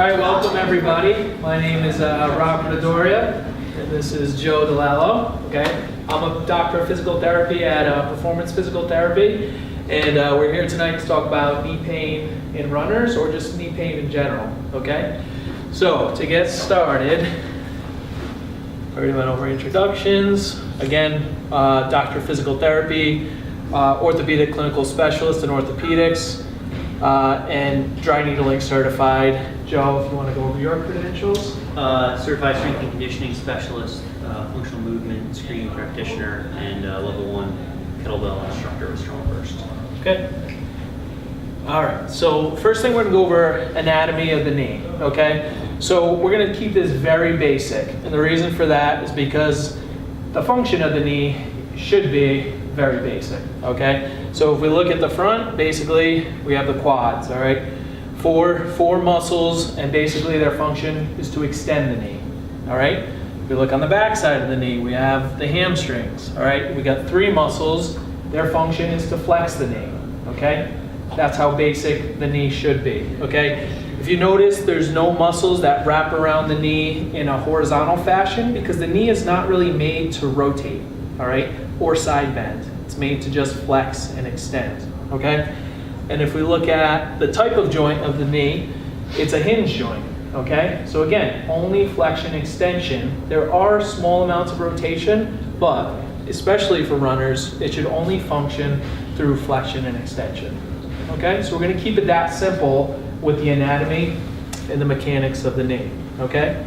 right, welcome everybody. My name is Rob Gruttadauria, and this is Joe Deleo. Okay, I'm a doctor of physical therapy at Performance Physical Therapy, and we're here tonight to talk about knee pain in runners or just knee pain in general. Okay, so to get started, I already went over introductions. Again, doctor of physical therapy, orthopedic clinical specialist in orthopedics, and dry needling certified. Joe, if you want to go over your credentials. Certified strength and conditioning specialist, functional movement screening practitioner, and level 1 kettlebell instructor with Strong First. Okay. All right. So first thing, we're going to go over anatomy of the knee. Okay. So we're going to keep this very basic, and the reason for that is because the function of the knee should be very basic. Okay. So if we look at the front, basically we have the quads. All right. Four muscles, and basically their function is to extend the knee. All right. If we look on the back side of the knee, we have the hamstrings. All right. We got 3 muscles. Their function is to flex the knee. Okay. That's how basic the knee should be. Okay. If you notice, there's no muscles that wrap around the knee in a horizontal fashion because the knee is not really made to rotate. All right, or side bend. It's made to just flex and extend. Okay. And if we look at the type of joint of the knee, it's a hinge joint, okay? So again, only flexion extension. There are small amounts of rotation, but especially for runners, it should only function through flexion and extension, okay? So we're gonna keep it that simple with the anatomy and the mechanics of the knee, okay?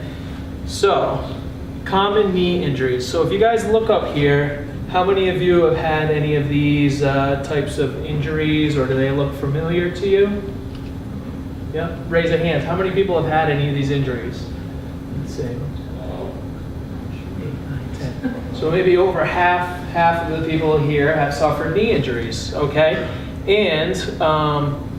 So, common knee injuries. So if you guys look up here, how many of you have had any of these types of injuries, or do they look familiar to you? Yeah, raise a hand. How many people have had any of these injuries? Let's see. 8, 9, 10. So maybe over half of the people here have suffered knee injuries, okay? And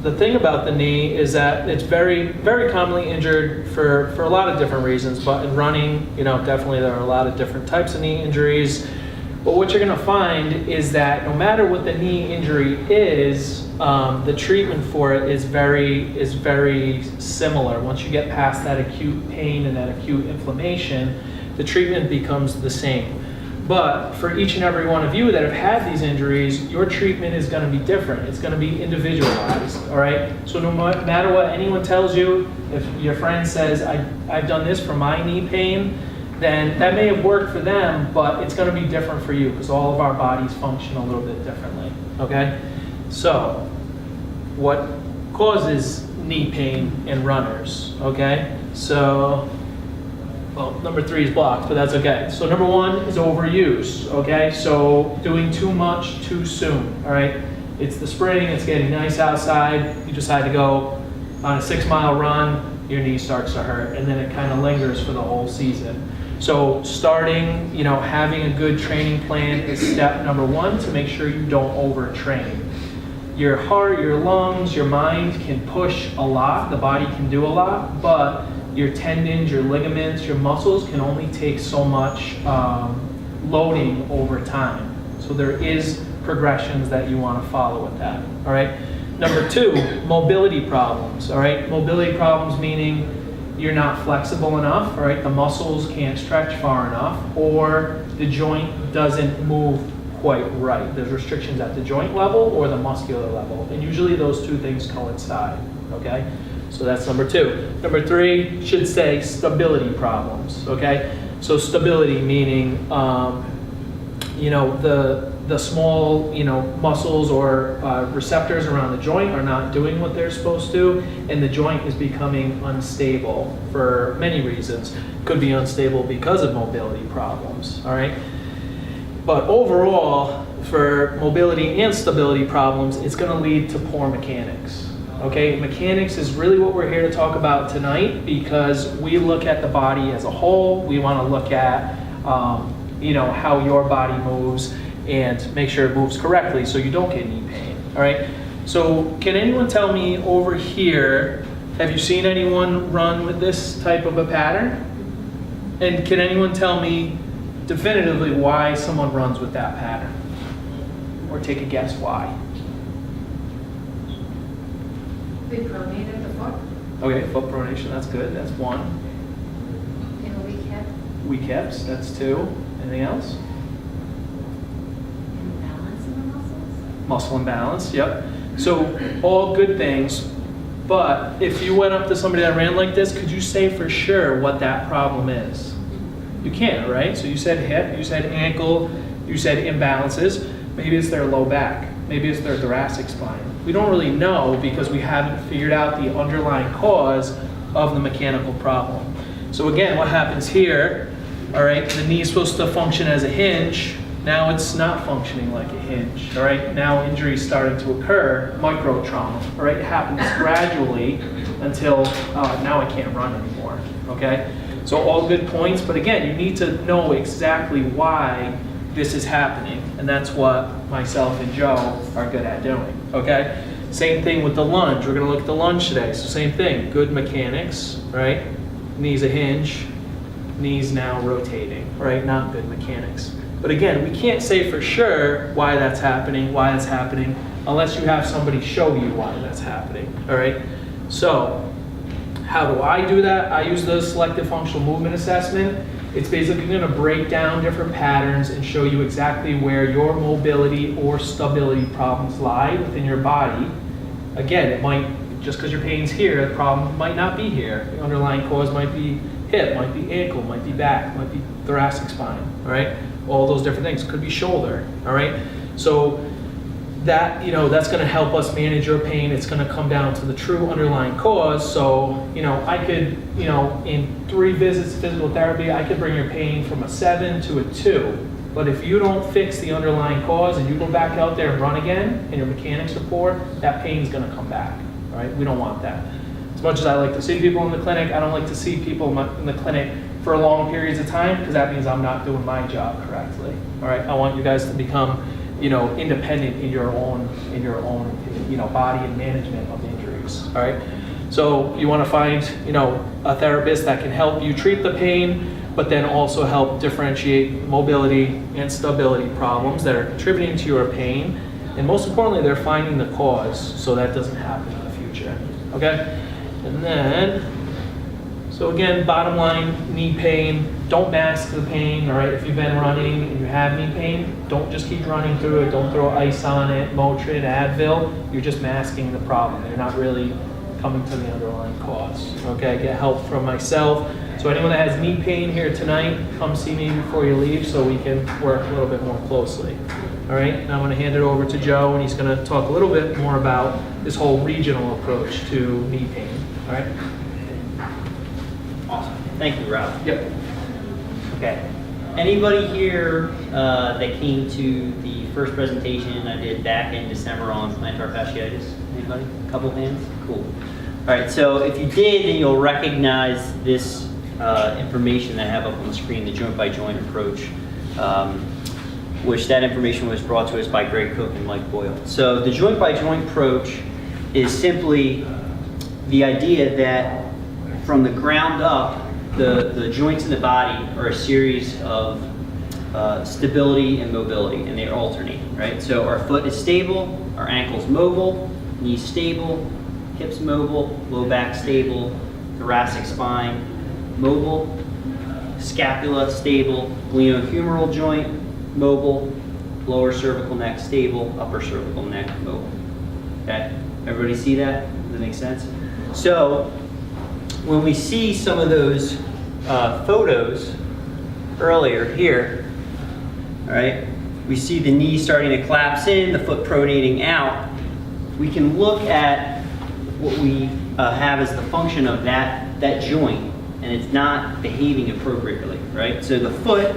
the thing about the knee is that it's very, very commonly injured for a lot of different reasons, but in running, you know, definitely there are a lot of different types of knee injuries. But what you're going to find is that no matter what the knee injury is, the treatment for it is very similar. Once you get past that acute pain and that acute inflammation, the treatment becomes the same. But for each and every one of you that have had these injuries, your treatment is going to be different. It's going to be individualized, all right? So no matter what anyone tells you, if your friend says, I've done this for my knee pain, then that may have worked for them, but it's going to be different for you because all of our bodies function a little bit differently, okay? So, what causes knee pain in runners, okay? So, well, number 3 is blocked, but that's okay. So number 1 is overuse, okay? So doing too much too soon, all right? It's the spring, it's getting nice outside, you decide to go on a 6-mile run, your knee starts to hurt, and then it kind of lingers for the whole season. So starting, you know, having a good training plan is step number 1 to make sure you don't overtrain. Your heart, your lungs, your mind can push a lot, the body can do a lot, but your tendons, your ligaments, your muscles can only take so much loading over time. So there is progressions that you want to follow with that, all right? Number 2, mobility problems, all right? Mobility problems meaning you're not flexible enough, all right? The muscles can't stretch far enough, or the joint doesn't move quite right. There's restrictions at the joint level or the muscular level, and usually those 2 things coincide, okay? So that's number 2. Number 3 should say stability problems, okay? So stability meaning, you know, the small, you know, muscles or receptors around the joint are not doing what they're supposed to, and the joint is becoming unstable for many reasons. Could be unstable because of mobility problems, all right? But overall, for mobility and stability problems, it's going to lead to poor mechanics. Okay, mechanics is really what we're here to talk about tonight because we look at the body as a whole. We want to look at, you know, how your body moves and make sure it moves correctly so you don't get knee pain. All right. So, can anyone tell me over here? Have you seen anyone run with this type of a pattern? And can anyone tell me definitively why someone runs with that pattern? Or take a guess why? They pronate at the foot? Okay, foot pronation, that's good, that's one. Weak hips, that's two. Anything else? Imbalance in the muscles? Muscle imbalance, yep. So all good things, but if you went up to somebody that ran like this, could you say for sure what that problem is? You can't, right? So you said hip, you said ankle, you said imbalances. Maybe it's their low back, maybe it's their thoracic spine. We don't really know because we haven't figured out the underlying cause of the mechanical problem. So again, what happens here, all right, the knee is supposed to function as a hinge. Now it's not functioning like a hinge, all right? Now injury is starting to occur, micro trauma, all right? It happens gradually until, now I can't run anymore, okay? So all good points, but again, you need to know exactly why this is happening, and that's what myself and Joe are good at doing, okay? Same thing with the lunge. We're gonna look at the lunge today, so same thing, good mechanics, right? Knee's a hinge, knee's now rotating, right? Not good mechanics. But again, we can't say for sure why that's happening, unless you have somebody show you why that's happening, all right? So, how do I do that? I use the selective functional movement assessment. It's basically gonna break down different patterns and show you exactly where your mobility or stability problems lie within your body. Again, it might, just because your pain's here, the problem might not be here. The underlying cause might be hip, might be ankle, might be back, might be thoracic spine, all right? All those different things. Could be shoulder, all right? So that, that's gonna help us manage your pain. It's gonna come down to the true underlying cause. So, I could, in 3 visits of physical therapy, I could bring your pain from a 7 to a 2. But if you don't fix the underlying cause and you go back out there and run again and your mechanics are poor, that pain's gonna come back, all right? We don't want that. As much as I like to see people in the clinic, I don't like to see people in the clinic for long periods of time because that means I'm not doing my job correctly, all right? I want you guys to become, independent in your own, body and management of injuries, all right? So you want to find, a therapist that can help you treat the pain, but then also help differentiate mobility and stability problems that are contributing to your pain. And most importantly, they're finding the cause so that doesn't happen in the future, okay? And then, so again, bottom line, knee pain, don't mask the pain, all right? If you've been running and you have knee pain, don't just keep running through it. Don't throw ice on it, Motrin, Advil. You're just masking the problem. You're not really coming to the underlying cause, okay? Get help from myself. So anyone that has knee pain here tonight, come see me before you leave so we can work a little bit more closely. All right, now I'm gonna hand it over to Joe and he's gonna talk a little bit more about this whole regional approach to knee pain, all right? Awesome. Thank you, Rob. Yep. Okay. Anybody here that came to the first presentation I did back in December on plantar fasciitis? Anybody? Couple hands? Cool. All right, so if you did, then you'll recognize this information that I have up on the screen, the joint-by-joint approach, which that information was brought to us by Greg Cook and Mike Boyle. So the joint-by-joint approach is simply the idea that from the ground up, the joints in the body are a series of stability and mobility, and they alternate, right? So our foot is stable, our ankle's mobile, knees stable, hips mobile, low back stable, thoracic spine mobile, scapula stable, glenohumeral joint mobile, lower cervical neck stable, upper cervical neck mobile. Okay, everybody see that? Does that make sense? So when we see some of those photos earlier here, all right, we see the knee starting to collapse in, the foot pronating out. We can look at what we have as the function of that joint, and it's not behaving appropriately, right? So the foot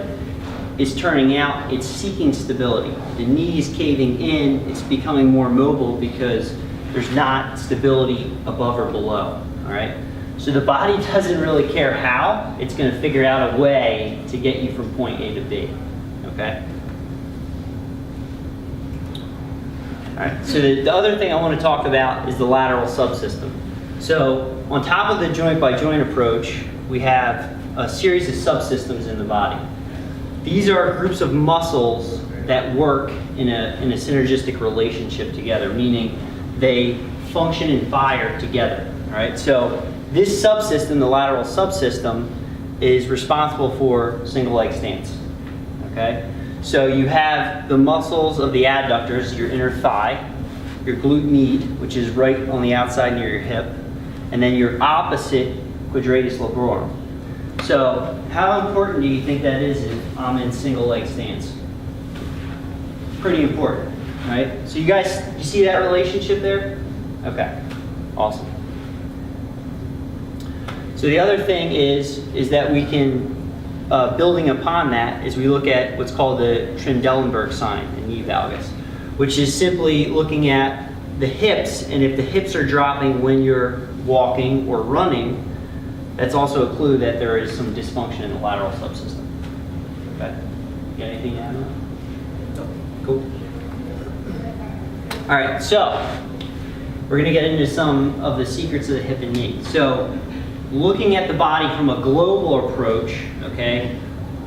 is turning out, it's seeking stability. The knee is caving in, it's becoming more mobile because there's not stability above or below, all right? So the body doesn't really care how, it's gonna figure out a way to get you from point A to B, okay? All right, so the other thing I want to talk about is the lateral subsystem. So on top of the joint-by-joint approach, we have a series of subsystems in the body. These are groups of muscles that work in a synergistic relationship together, meaning they function and fire together. All right, so this subsystem, the lateral subsystem, is responsible for single leg stance. Okay, so you have the muscles of the adductors, your inner thigh, your glute med, which is right on the outside near your hip, and then your opposite quadratus labrorum. So how important do you think that is if I'm in single leg stance? Pretty important, right? So you see that relationship there? Okay, awesome. So the other thing is that we can, building upon that, is we look at what's called the Trendelenburg sign in knee valgus, which is simply looking at the hips, and if the hips are dropping when you're walking or running, that's also a clue that there is some dysfunction in the lateral subsystem. Okay, you got anything to add on that? No. Cool. All right, so we're going to get into some of the secrets of the hip and knee. So looking at the body from a global approach, okay,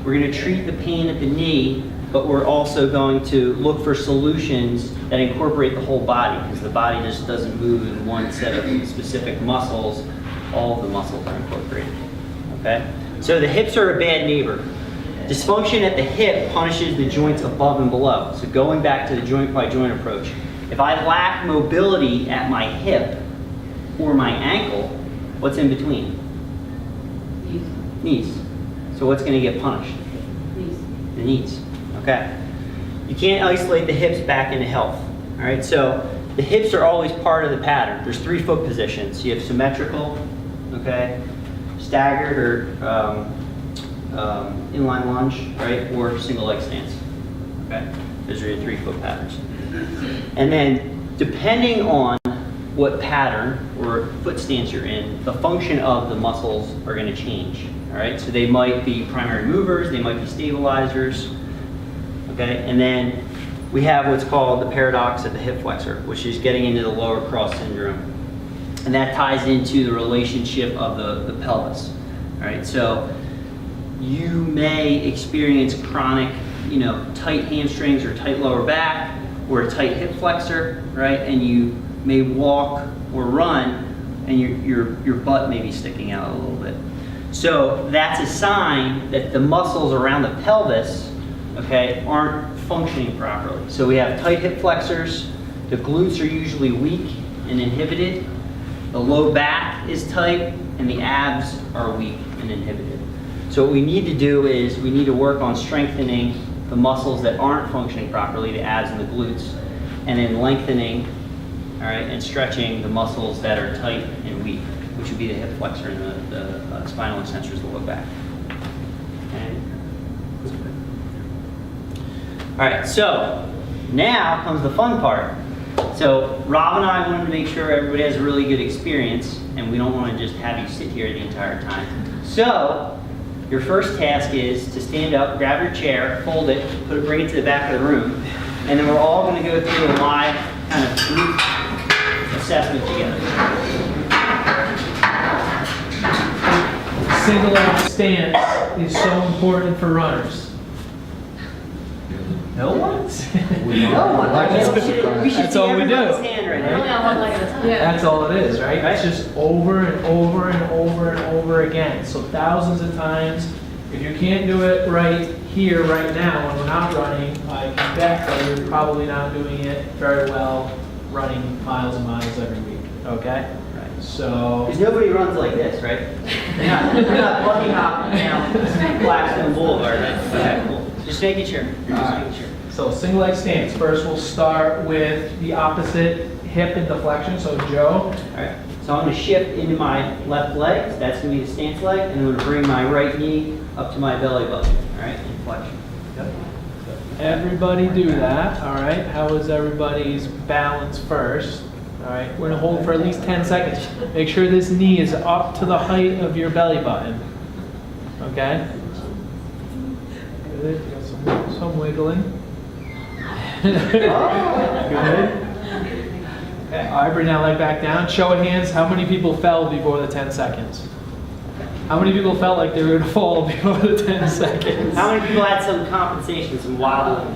we're going to treat the pain at the knee, but we're also going to look for solutions that incorporate the whole body, because the body just doesn't move in one set of specific muscles. All of the muscles are incorporated. Okay? So the hips are a bad neighbor. Dysfunction at the hip punishes the joints above and below. So going back to the joint by joint approach, if I lack mobility at my hip or my ankle, what's in between? Knees. So what's going to get punished? Knees. The knees. Okay. You can't isolate the hips back into health. All right. So the hips are always part of the pattern. There's 3 foot positions. You have symmetrical, okay, staggered or inline lunge, right, or single leg stance. Okay. Those are your 3 foot patterns. And then depending on what pattern or foot stance you're in, the function of the muscles are going to change. All right, so they might be primary movers, they might be stabilizers. Okay, and then we have what's called the paradox of the hip flexor, which is getting into the lower cross syndrome, and that ties into the relationship of the pelvis. All right, so you may experience chronic, tight hamstrings or tight lower back or a tight hip flexor, right? And you may walk or run and your butt may be sticking out a little bit. So that's a sign that the muscles around the pelvis, okay, aren't functioning properly. So we have tight hip flexors, the glutes are usually weak and inhibited, the low back is tight, and the abs are weak and inhibited. So what we need to do is we need to work on strengthening the muscles that aren't functioning properly, the abs and the glutes, and then lengthening, all right, and stretching the muscles that are tight and weak, which would be the hip flexor and the spinal extensors, the low back. Okay. All right, so now comes the fun part. So Rob and I wanted to make sure everybody has a really good experience, and we don't want to just have you sit here the entire time. So your first task is to stand up, grab your chair, fold it, bring it to the back of the room, and then we're all going to go through a live kind of group assessment together. Single leg stance is so important for runners. No one? No one. We should That's see all we do. everybody's hand right Only now. on one leg at a time. That's all it is, right? It's just over and over and over and over again. So thousands of times. If you can't do it right here, right now, when we're not running, I can bet that you're probably not doing it very well running miles and miles every week, okay? Right. So, Because nobody runs like this, right? You're not bunny hopping down Blackstone Boulevard. Okay, cool. Just making sure. Just making sure. so single leg stance. First, we'll start with the opposite hip and deflection. So Joe, All right. So I'm going to shift into my left leg. So that's going to be the stance leg. And I'm going to bring my right knee up to my belly button. All right, in flexion. Yep. everybody do that, all right? How is everybody's balance first? All right, we're gonna hold for at least 10 seconds. Make sure this knee is up to the height of your belly button, okay? Good, got some wiggling. Good. Okay. All right, bring that leg back down. Show of hands, how many people fell before the 10 seconds? How many people felt like they were going to fall before the 10 seconds? How many people had some compensation, some wobbling?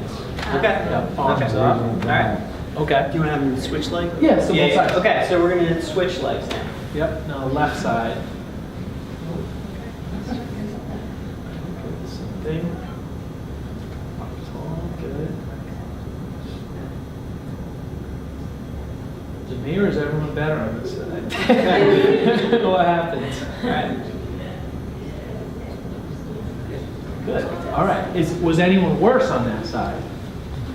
Okay. Yeah, arms Okay. up. All right. Okay. Do you want to have them switch leg? Yeah, so both sides. Okay, so we're going to switch legs now. Yep, now left side. Same thing. Tall, good. Is it me or is everyone better on this side? What happens? All right. Good. All right. Was anyone worse on that side?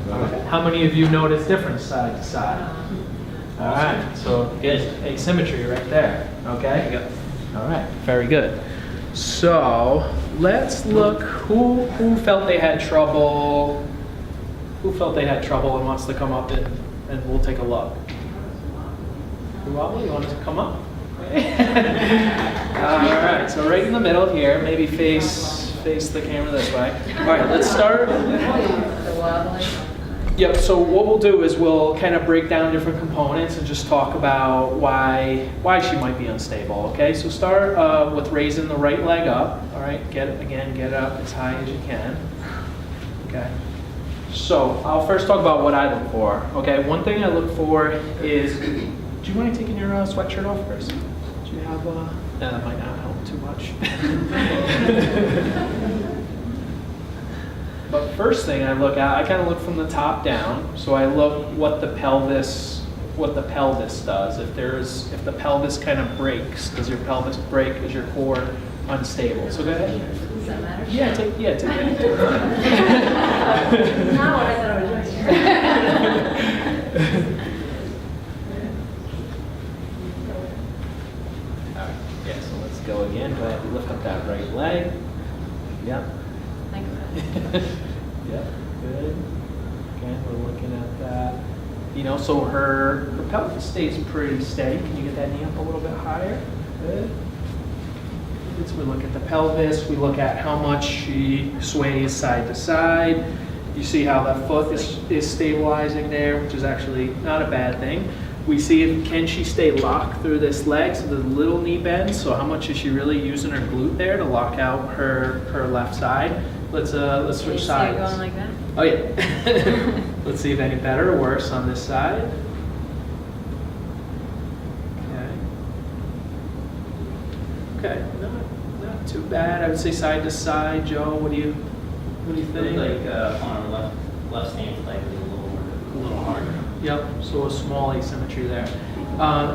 Okay. How many of you noticed difference side to side? All right. So good asymmetry right there. Okay. Yep. All right. Very good. So let's look. Who felt they had trouble? Who felt they had trouble and wants to come up and we'll take a look. Rob, you want to come up? All right. So right in the middle here, maybe face the camera this way. All right. Let's start. The wobbly. Yep, so what we'll do is we'll kind of break down different components and just talk about why she might be unstable, okay? So start with raising the right leg up, all right? Get it up as high as you can, okay? So I'll first talk about what I look for, okay? One thing I look for is, do you mind taking your sweatshirt off first? Do you have, no, that might not help too much. But first thing I look at, I kind of look from the top down. So I look what the pelvis does. If the pelvis kind of breaks, does your pelvis break? Is your core unstable? So go ahead. Does that matter? Yeah, take it. Not what I thought I was doing. Yeah, so let's go again. Go ahead and lift up that right leg. Yep. Think about it. Yep, good. Okay, we're looking at that. You know, so her pelvis stays pretty steady. Can you get that knee up a little bit higher? Good. So we look at the pelvis. We look at how much she sways side to side. You see how that foot is stabilizing there, which is actually not a bad thing. We see can she stay locked through this leg, so the little knee bend. So how much is she really using her glute there to lock out her left side? Let's switch sides. You're going like that? Oh yeah. Let's see if any better or worse on this side. Okay. Okay. Not too bad. I would say side to side. Joe, what do you think? Like on our left hand leg is A little harder. Yep. So a small asymmetry there.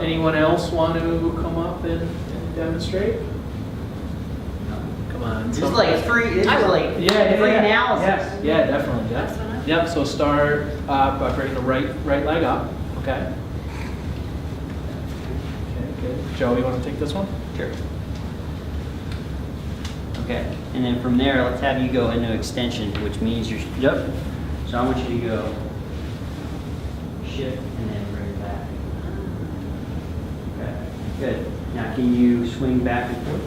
Anyone else want to come up and demonstrate? Come on. This is like free. This is like free analysis. Yeah, definitely. That's what I- Yep. So start by bringing the right leg up. Okay. Okay. Good. Joe, you want to take this one? Sure. Okay, and then from there, let's have you go into extension, which means you're, yep. So I want you to go shift and then bring it back. Okay, good. Now can you swing back and forth?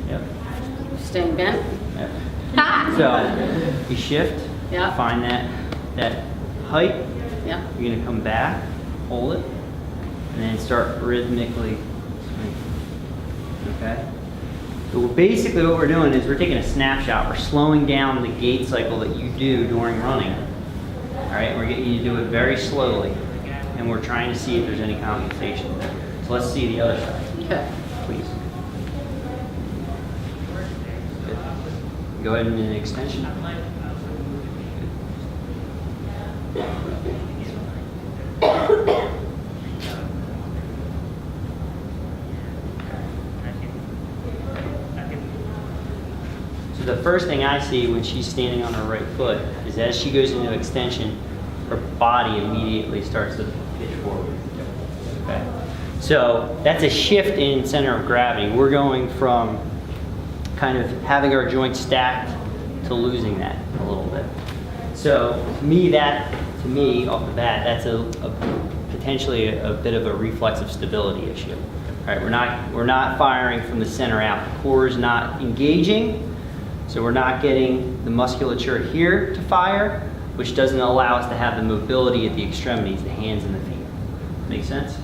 Yep. Staying bent? Yep. So you shift, Yeah. find that height. Yeah. You're gonna come back, hold it, and then start rhythmically swing. Okay? So basically what we're doing is we're taking a snapshot. We're slowing down the gait cycle that you do during running. All right? We're getting you to do it very slowly. And we're trying to see if there's any compensation there. So let's see the other side, Okay. please. Good. Go ahead and do an extension. So the first thing I see when she's standing on her right foot is as she goes into extension, her body immediately starts to pitch forward. Okay. So that's a shift in center of gravity. We're going from kind of having our joints stacked to losing that a little bit. So to me, off the bat, that's potentially a bit of a reflexive stability issue. All right, we're not firing from the center out. The core is not engaging, so we're not getting the musculature here to fire, which doesn't allow us to have the mobility at the extremities, the hands and the feet. Make sense?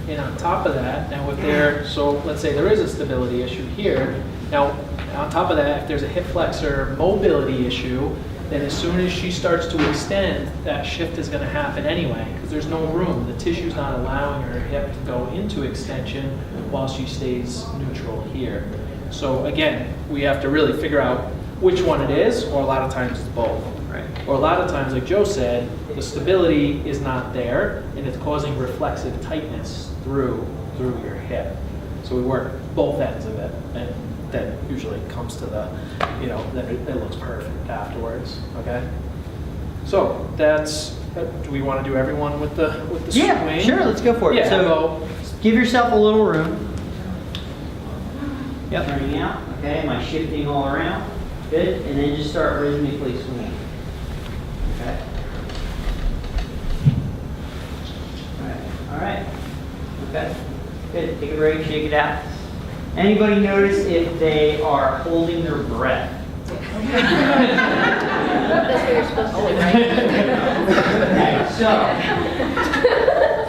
And on top of that, now so let's say there is a stability issue here. Now, on top of that, if there's a hip flexor mobility issue, then as soon as she starts to extend, that shift is going to happen anyway, because because there's no room. The tissue's not allowing her hip to go into extension while she stays neutral here. So again, we have to really figure out which one it is, or a lot of times it's both. Right. Or a lot of times, like Joe said, the stability is not there, and it's causing reflexive tightness through your hip. So we work both ends of it, and that usually comes to the, then it looks perfect afterwards. Okay. So that's. Do we want to do everyone with the Yeah, swing? sure, let's go for it. Yeah. So give yourself a little room. Yep. Turning out, okay, am I shifting all around? Good, and then just start rhythmically swinging. Okay. All right, okay, good, take a break, shake it out. Anybody notice if they are holding their breath? That's what you're supposed to do, right? Okay, so,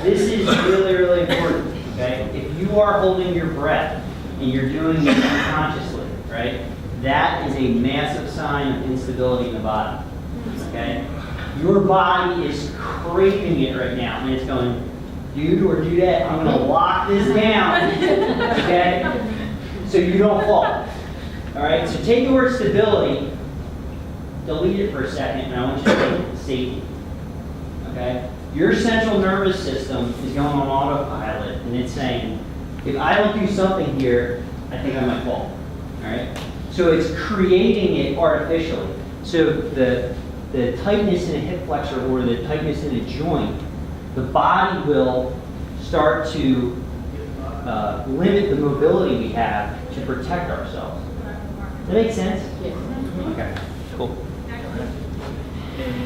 this is really, really important, okay? If you are holding your breath and you're doing it unconsciously, right? That is a massive sign of instability in the body, okay? Your body is craving it right now, and it's going, do or do that. I'm gonna lock this down, okay? So you don't fall, all right? So take the word stability, delete it for a second, and I want you to think safety, okay? Your central nervous system is going on autopilot, and it's saying, if I don't do something here, I think I might fall, all right? So it's creating it artificially. So the tightness in a hip flexor or the tightness in a joint, the body will start to limit the mobility we have to protect ourselves. Does that make sense? Yes. Okay, cool. And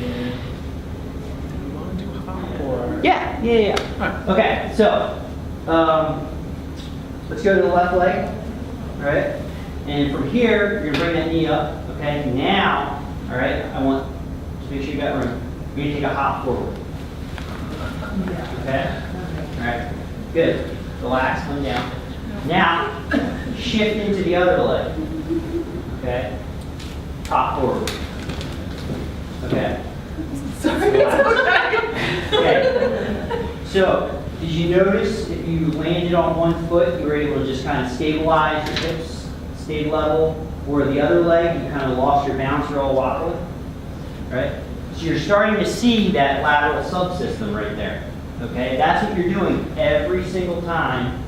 do you want to do hop or? Yeah. Alright. Okay, so let's go to the left leg, all right? And from here, you're gonna bring that knee up, okay? Now, all right, I want to make sure you got room. You're gonna take a hop forward. Okay? All right, good. Relax, come down. Now, shift into the other leg. Okay? Hop forward. Okay? Okay. So, did you notice if you landed on one foot, you were able to just kind of stabilize your hips, stay level, or the other leg, you kind of lost your bounce, you're all wobbly? Right? So you're starting to see that lateral subsystem right there. Okay? That's what you're doing every single time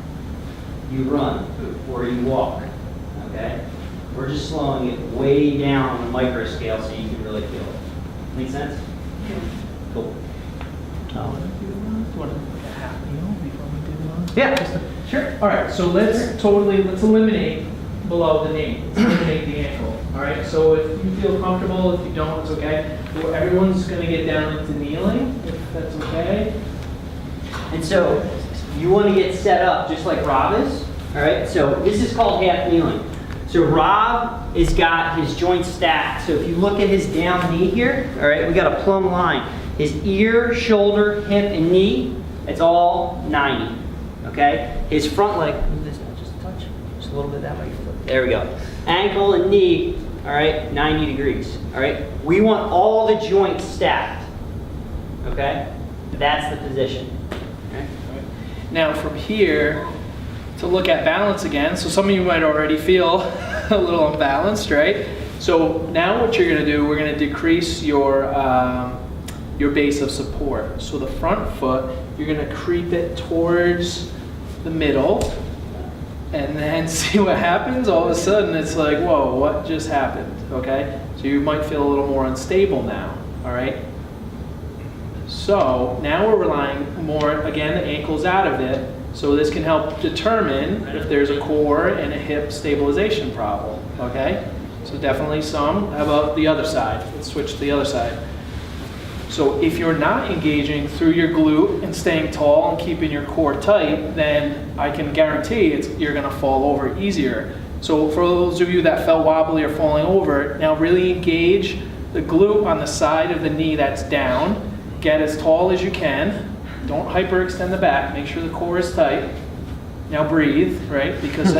you run or you walk. Okay? We're just slowing it way down on the micro scale so you can really feel it. Make sense? Cool. Do you want to look at half meal before we do one? Yeah, sure. All right, so let's eliminate below the knee. Let's eliminate the ankle. All right, so if you feel comfortable, if you don't, it's okay. Well, everyone's going to get down into kneeling, if that's okay. And so you want to get set up just like Rob is. All right, so this is called half kneeling. So Rob has got his joints stacked. So if you look at his down knee here, all right, we got a plumb line. His ear, shoulder, hip, and knee, it's all 90. Okay? His front leg, move this now, just a touch, just a little bit that way. There we go. Ankle and knee, all right, 90 degrees. All right? We want all the joints stacked. Okay? That's the position. Okay? Now from here, to look at balance again, so some of you might already feel a little unbalanced, right? So now what you're going to do, we're going to decrease your base of support. So the front foot, you're going to creep it towards the middle, and then see what happens. All of a sudden, it's like, whoa, what just happened? Okay? So you might feel a little more unstable now, all right? So now we're relying more, again, the ankle's out of it, so this can help determine if there's a core and a hip stabilization problem, okay? So definitely some. How about the other side? Let's switch to the other side. So if you're not engaging through your glute and staying tall and keeping your core tight, then I can guarantee you're going to fall over easier. So for those of you that felt wobbly or falling over, now really engage the glute on the side of the knee that's down. Get as tall as you can. Don't hyperextend the back. Make sure the core is tight. Now breathe, right? Because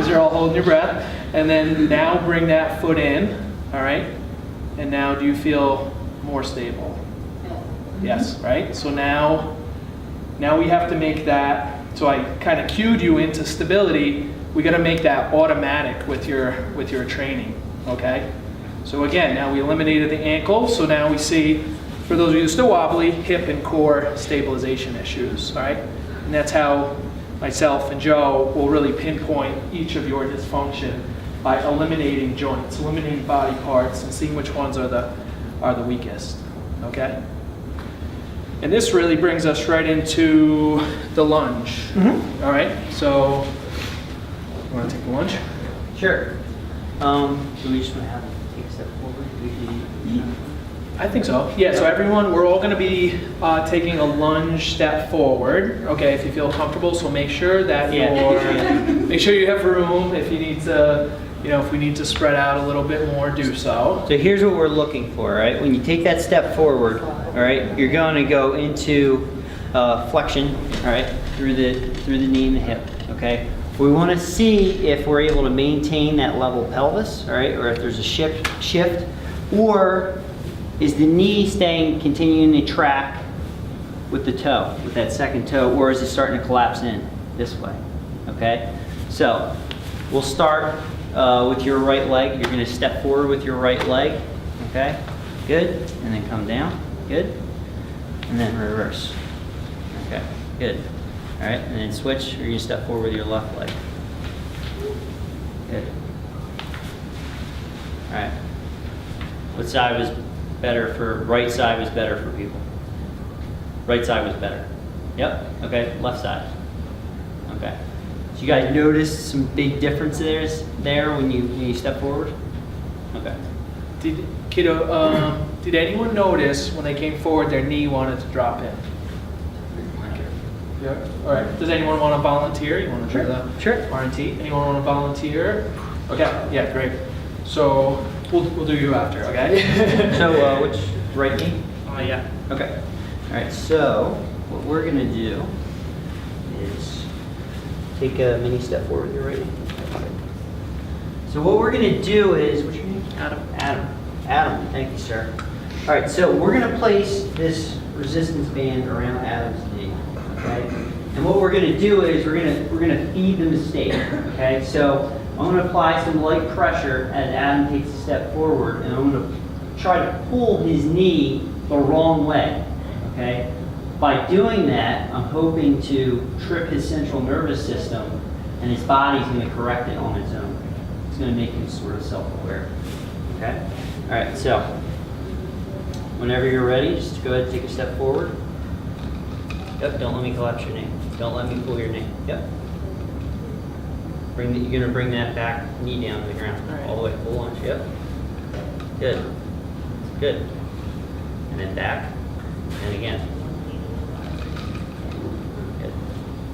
you're all holding your breath. And then now bring that foot in, all right? And now do you feel more stable? Yes, right? So now we have to make that, so I kind of cued you into stability. We got to make that automatic with your training, okay? So again, now we eliminated the ankle, so now we see, for those of you who are still wobbly, hip and core stabilization issues, all right? And that's how myself and Joe will really pinpoint each of your dysfunction by eliminating joints, eliminating body parts, and seeing which ones are the weakest, okay? And this really brings us right into the lunge, all right? So, you want to take the lunge? Sure. So we just want to have them take a step forward. I think so. Yeah, so everyone, we're all going to be taking a lunge step forward, okay, if you feel comfortable. So make sure that make sure you have room. If you need to, if we need to spread out a little bit more, do so. So here's what we're looking for, right? When you take that step forward, all right, you're going to go into flexion, all right, through the knee and the hip, okay? We want to see if we're able to maintain that level pelvis, all right, or if there's a shift, or is the knee continuing to track with the toe, with that second toe, or is it starting to collapse in this way, okay? So we'll start with your right leg. You're going to step forward with your right leg, okay? Good, and then come down, good, and then reverse, okay, good. All right, and then switch, or you step forward with your left leg. Good. All right. What side was better for, right side was better for people? Right side was better. Yep, okay, left side. Okay. So you guys notice some big differences there when you step forward? Okay. Did anyone notice when they came forward their knee wanted to drop in? Yeah. All right. Does anyone want to volunteer? You want to do the Sure. RNT? Anyone want to volunteer? Okay. Yeah. Great. So we'll do you after. Okay. So which right knee? Yeah. Okay. All right. So what we're gonna do is take a mini step forward with your right knee. So what we're gonna do is, what's your name? Adam. Adam. Thank you, sir. All right. So we're gonna place this resistance band around Adam's knee. Okay. And what we're gonna do is we're gonna feed the mistake. Okay. So I'm going to apply some light pressure as Adam takes a step forward, and I'm going to try to pull his knee the wrong way, okay? By doing that, I'm hoping to trip his central nervous system, and his body's going to correct it on its own. It's going to make him sort of self-aware, okay? All right, so whenever you're ready, just go ahead and take a step forward. Yep, don't let me collapse your knee. Don't let me pull your knee. Yep. You're going to bring that back knee down to the ground, all the way, full lunge, yep. Good, good. And then back, and again. Good.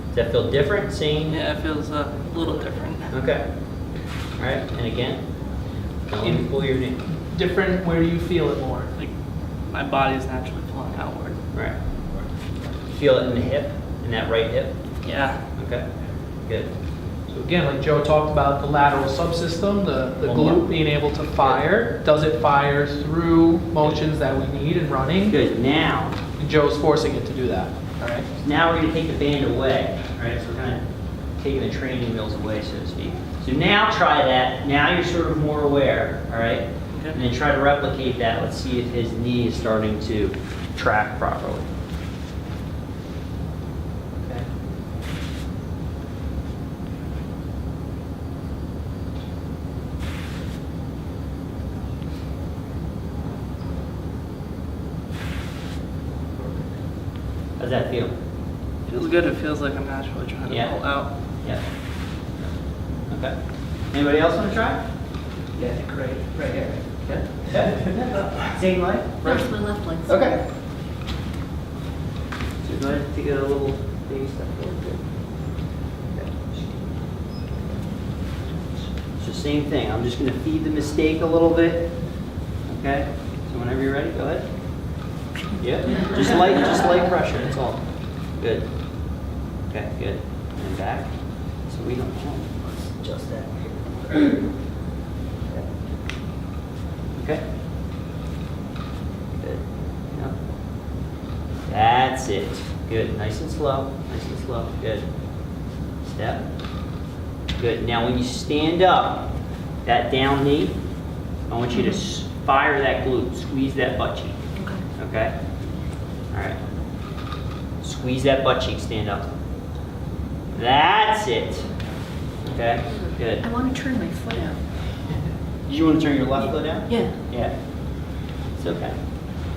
Does that feel different, same? Yeah, it feels a little different. Okay. All right, and again. Don't let me pull your knee. Different. Where do you feel it more? Like, my body's naturally pulling outward. Right. Feel it in the hip, in that right hip? Yeah. Okay, good. So again, like Joe talked about the lateral subsystem, the glute being able to fire. Does it fire through motions that we need in running? Good, now. And Joe's forcing it to do that, all right? Now we're going to take the band away, all right? So we're kind of taking the training wheels away, so to speak. So now try that. Now you're sort of more aware, all right? Okay. And then try to replicate that. Let's see if his knee is starting to track properly. Okay. How's that feel? Feels good. It feels like I'm naturally trying to Yeah. pull out. Yeah. Okay. Anybody else want to try? Yeah, great. Right here. Yeah. Same leg? First, my left leg. Okay. So go ahead and take a little baby step forward. Good. Okay. So same thing. I'm just going to feed the mistake a little bit. Okay. So whenever you're ready, go ahead. Yeah. Just light pressure. That's all. Good. Okay. Good. And then back. So we don't. Let's adjust that here. Okay. Good. Yeah. Good. Nice and slow. Nice and slow. Good. Step. Good. Now when you stand up, that down knee, I want you to fire that glute. Squeeze that butt cheek. Okay? All right. Squeeze that butt cheek. Stand up. That's it. Okay? Good. I want to turn my foot out. You want to turn your left foot out? Yeah. Yeah. It's okay.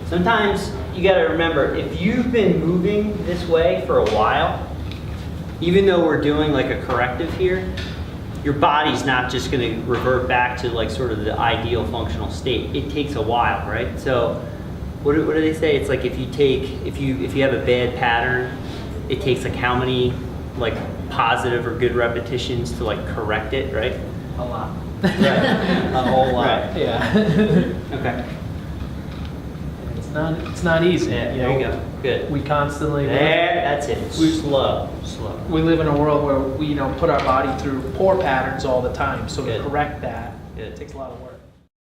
Sometimes you got to remember, if you've been moving this way for a while, even though we're doing like a corrective here, your body's not just going to revert back to like sort of the ideal functional state. It takes a while, right? So what do they say? It's like if you have a bad pattern, it takes like how many like positive or good repetitions to like correct it, right? A lot. Right. A whole lot. Right, yeah. Okay. It's not easy. Yeah, there you go. Good. We constantly There, that's it. We- Slow. we live in a world where we put our body through poor patterns all the time. So to Good. correct that, Good. it takes a lot of work.